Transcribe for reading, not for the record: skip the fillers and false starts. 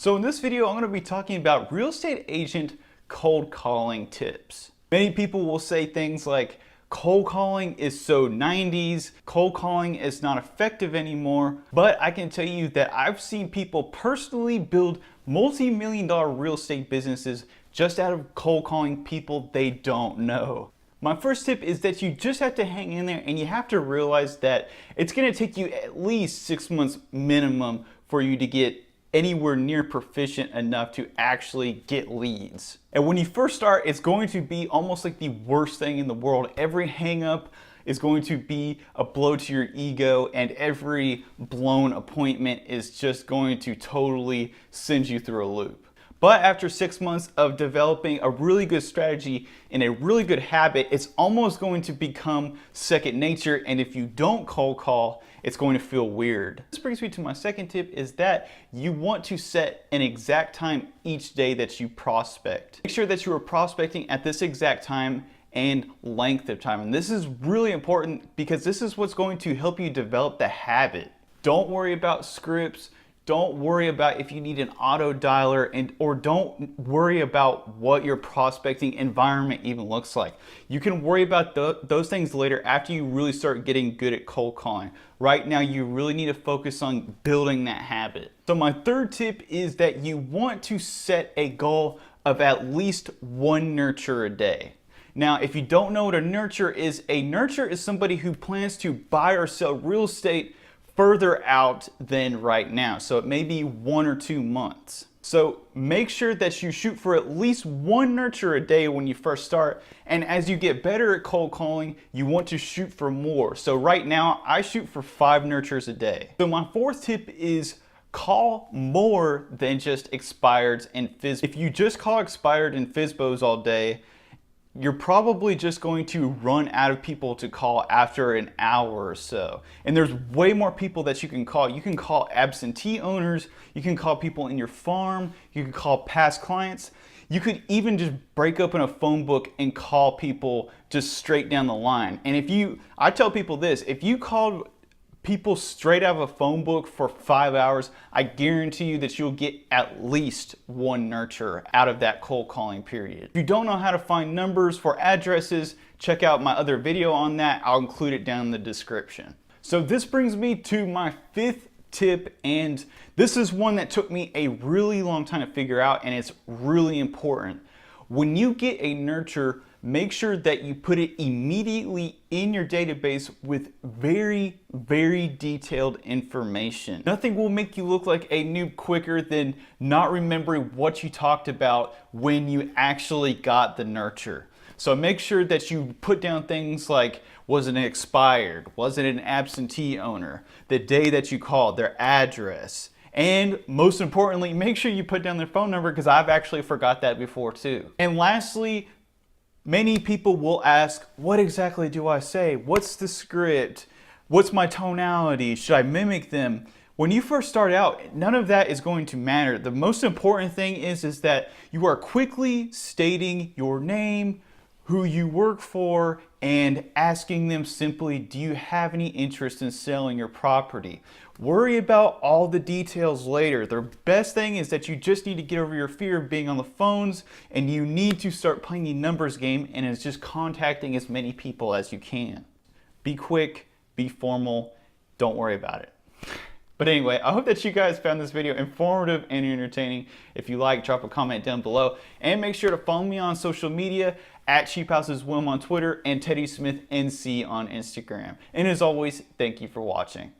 So in this video, I'm going to be talking about real estate agent cold calling tips. Many people will say things like, cold calling is so 90s, cold calling is not effective anymore, but I can tell you that I've seen people personally build multi-million-dollar real estate businesses just out of cold calling people they don't know. My first tip is that you just have to hang in there and you have to realize that it's going to take you at least 6 months minimum for you to get anywhere near proficient enough to actually get leads. And when you first start, it's going to be almost like the worst thing in the world. Every hang up is going to be a blow to your ego, and every blown appointment is just going to totally send you through a loop. But after 6 months of developing a really good strategy and a really good habit, it's almost going to become second nature. And if you don't cold call, it's going to feel weird. This brings me to my second tip, is that you want to set an exact time each day that you prospect. Make sure that you are prospecting at this exact time and length of time. And this is really important because this is what's going to help you develop the habit. Don't worry about scripts. Don't worry about if you need an auto dialer, or don't worry about what your prospecting environment even looks like. You can worry about those things later after you really start getting good at cold calling. Right now, you really need to focus on building that habit. So my third tip is that you want to set a goal of at least one nurture a day. Now, if you don't know what a nurture is somebody who plans to buy or sell real estate further out than right now. So it may be 1 or 2 months. So make sure that you shoot for at least one nurture a day when you first start. And as you get better at cold calling, you want to shoot for more. So right now I shoot for 5 nurtures a day. So my fourth tip is call more than just expireds and FSBOS. If you just call expired and FSBOS all day, you're probably just going to run out of people to call after an hour or so. And there's way more people that you can call. You can call absentee owners, you can call people in your farm, you can call past clients. You could even just break open a phone book and call people just straight down the line. And I tell people this, if you called people straight out of a phone book for 5 hours, I guarantee you that you'll get at least one nurture out of that cold calling period. If you don't know how to find numbers for addresses, check out my other video on that. I'll include it down in the description. So this brings me to my fifth tip, and this is one that took me a really long time to figure out, and it's really important. When you get a nurture, make sure that you put it immediately in your database with very, very detailed information. Nothing will make you look like a noob quicker than not remembering what you talked about when you actually got the nurture. So make sure that you put down things like, was it expired? Was it an absentee owner? The day that you called, their address. And most importantly, make sure you put down their phone number, because I've actually forgot that before too. And lastly, many people will ask, what exactly do I say? What's the script? What's my tonality? Should I mimic them? When you first start out, none of that is going to matter. The most important thing is that you are quickly stating your name, who you work for, and asking them simply, do you have any interest in selling your property? Worry about all the details later. The best thing is that you just need to get over your fear of being on the phones, and you need to start playing the numbers game, and it's just contacting as many people as you can. Be quick, be formal, don't worry about it. But anyway, I hope that you guys found this video informative and entertaining. If you like, drop a comment down below, and make sure to follow me on social media at CheapHousesWilliam on Twitter and Teddy Smith NC on Instagram. And as always, thank you for watching.